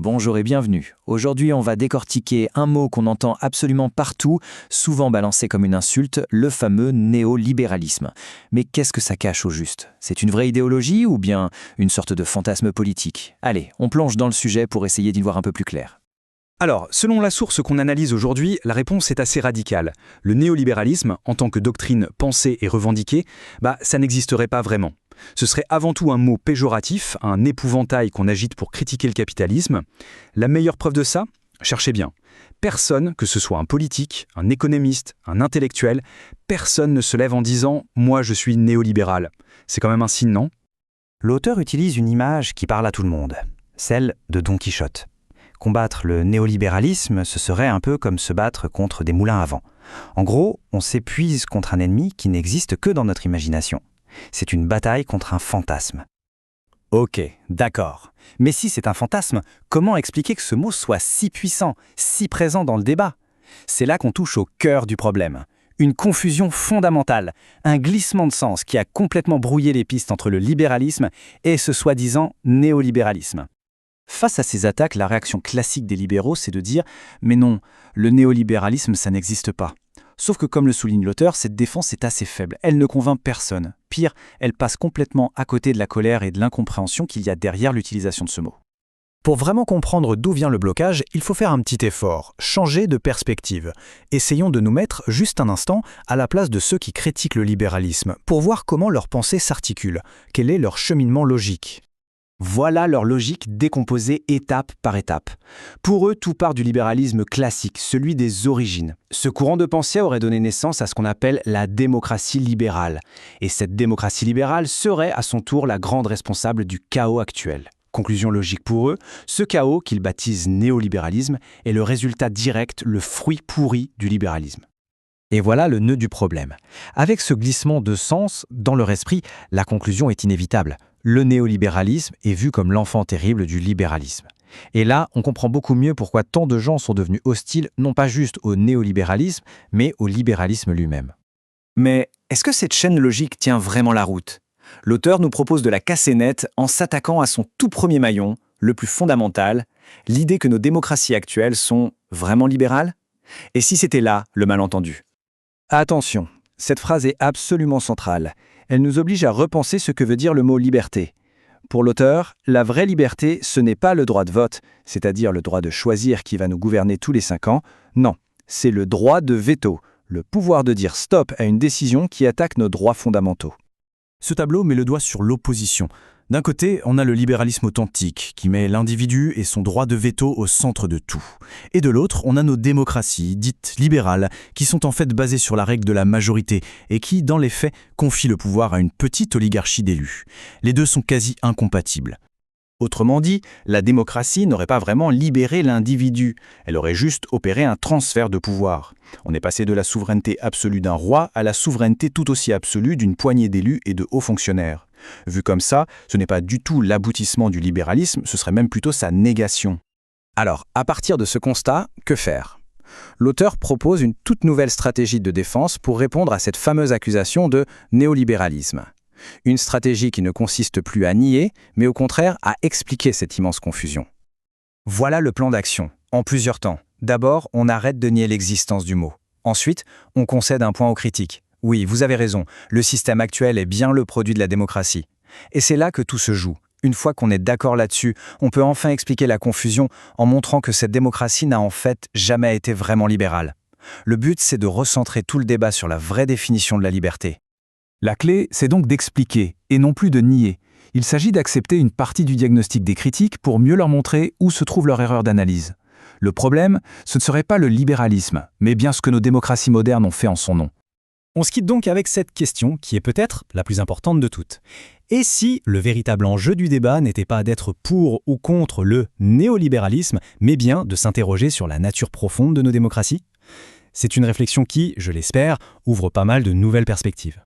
Bonjour et bienvenue. Aujourd'hui, on va décortiquer un mot qu'on entend absolument partout, souvent balancé comme une insulte, le fameux néolibéralisme. Mais qu'est-ce que ça cache au juste? C'est une vraie idéologie ou bien une sorte de fantasme politique? Allez, on plonge dans le sujet pour essayer d'y voir un peu plus clair. Alors, selon la source qu'on analyse aujourd'hui, la réponse est assez radicale. Le néolibéralisme, en tant que doctrine pensée et revendiquée, ça n'existerait pas vraiment. Ce serait avant tout un mot péjoratif, un épouvantail qu'on agite pour critiquer le capitalisme. La meilleure preuve de ça? Cherchez bien. Personne, que ce soit un politique, un économiste, un intellectuel, personne ne se lève en disant « moi je suis néolibéral ». C'est quand même un signe, non? L'auteur utilise une image qui parle à tout le monde, celle de Don Quichotte. Combattre le néolibéralisme, ce serait un peu comme se battre contre des moulins à vent. En gros, on s'épuise contre un ennemi qui n'existe que dans notre imagination. C'est une bataille contre un fantasme. Ok, d'accord. Mais si c'est un fantasme, comment expliquer que ce mot soit si puissant, si présent dans le débat? C'est là qu'on touche au cœur du problème. Une confusion fondamentale, un glissement de sens qui a complètement brouillé les pistes entre le libéralisme et ce soi-disant néolibéralisme. Face à ces attaques, la réaction classique des libéraux, c'est de dire « mais non, le néolibéralisme, ça n'existe pas ». Sauf que comme le souligne l'auteur, cette défense est assez faible, elle ne convainc personne. Pire, elle passe complètement à côté de la colère et de l'incompréhension qu'il y a derrière l'utilisation de ce mot. Pour vraiment comprendre d'où vient le blocage, il faut faire un petit effort, changer de perspective. Essayons de nous mettre juste un instant à la place de ceux qui critiquent le libéralisme, pour voir comment leur pensée s'articule, quel est leur cheminement logique. Voilà leur logique décomposée étape par étape. Pour eux, tout part du libéralisme classique, celui des origines. Ce courant de pensée aurait donné naissance à ce qu'on appelle la démocratie libérale. Et cette démocratie libérale serait à son tour la grande responsable du chaos actuel. Conclusion logique pour eux, ce chaos qu'ils baptisent néolibéralisme est le résultat direct, le fruit pourri du libéralisme. Et voilà le nœud du problème. Avec ce glissement de sens, dans leur esprit, la conclusion est inévitable. Le néolibéralisme est vu comme l'enfant terrible du libéralisme. Et là, on comprend beaucoup mieux pourquoi tant de gens sont devenus hostiles, non pas juste au néolibéralisme, mais au libéralisme lui-même. Mais est-ce que cette chaîne logique tient vraiment la route? L'auteur nous propose de la casser net en s'attaquant à son tout premier maillon, le plus fondamental, l'idée que nos démocraties actuelles sont vraiment libérales? Et si c'était là le malentendu? Attention, cette phrase est absolument centrale. Elle nous oblige à repenser ce que veut dire le mot liberté. Pour l'auteur, la vraie liberté, ce n'est pas le droit de vote, c'est-à-dire le droit de choisir qui va nous gouverner tous les 5 ans. Non, c'est le droit de veto, le pouvoir de dire stop à une décision qui attaque nos droits fondamentaux. Ce tableau met le doigt sur l'opposition. D'un côté, on a le libéralisme authentique, qui met l'individu et son droit de veto au centre de tout. Et de l'autre, on a nos démocraties, dites libérales, qui sont en fait basées sur la règle de la majorité et qui, dans les faits, confient le pouvoir à une petite oligarchie d'élus. Les deux sont quasi incompatibles. Autrement dit, la démocratie n'aurait pas vraiment libéré l'individu, elle aurait juste opéré un transfert de pouvoir. On est passé de la souveraineté absolue d'un roi à la souveraineté tout aussi absolue d'une poignée d'élus et de hauts fonctionnaires. Vu comme ça, ce n'est pas du tout l'aboutissement du libéralisme, ce serait même plutôt sa négation. Alors, à partir de ce constat, que faire? L'auteur propose une toute nouvelle stratégie de défense pour répondre à cette fameuse accusation de néolibéralisme. Une stratégie qui ne consiste plus à nier, mais au contraire à expliquer cette immense confusion. Voilà le plan d'action, en plusieurs temps. D'abord, on arrête de nier l'existence du mot. Ensuite, on concède un point aux critiques. Oui, vous avez raison, le système actuel est bien le produit de la démocratie. Et c'est là que tout se joue. Une fois qu'on est d'accord là-dessus, on peut enfin expliquer la confusion en montrant que cette démocratie n'a en fait jamais été vraiment libérale. Le but, c'est de recentrer tout le débat sur la vraie définition de la liberté. La clé, c'est donc d'expliquer, et non plus de nier. Il s'agit d'accepter une partie du diagnostic des critiques pour mieux leur montrer où se trouve leur erreur d'analyse. Le problème, ce ne serait pas le libéralisme, mais bien ce que nos démocraties modernes ont fait en son nom. On se quitte donc avec cette question qui est peut-être la plus importante de toutes. Et si le véritable enjeu du débat n'était pas d'être pour ou contre le néolibéralisme, mais bien de s'interroger sur la nature profonde de nos démocraties? C'est une réflexion qui, je l'espère, ouvre pas mal de nouvelles perspectives.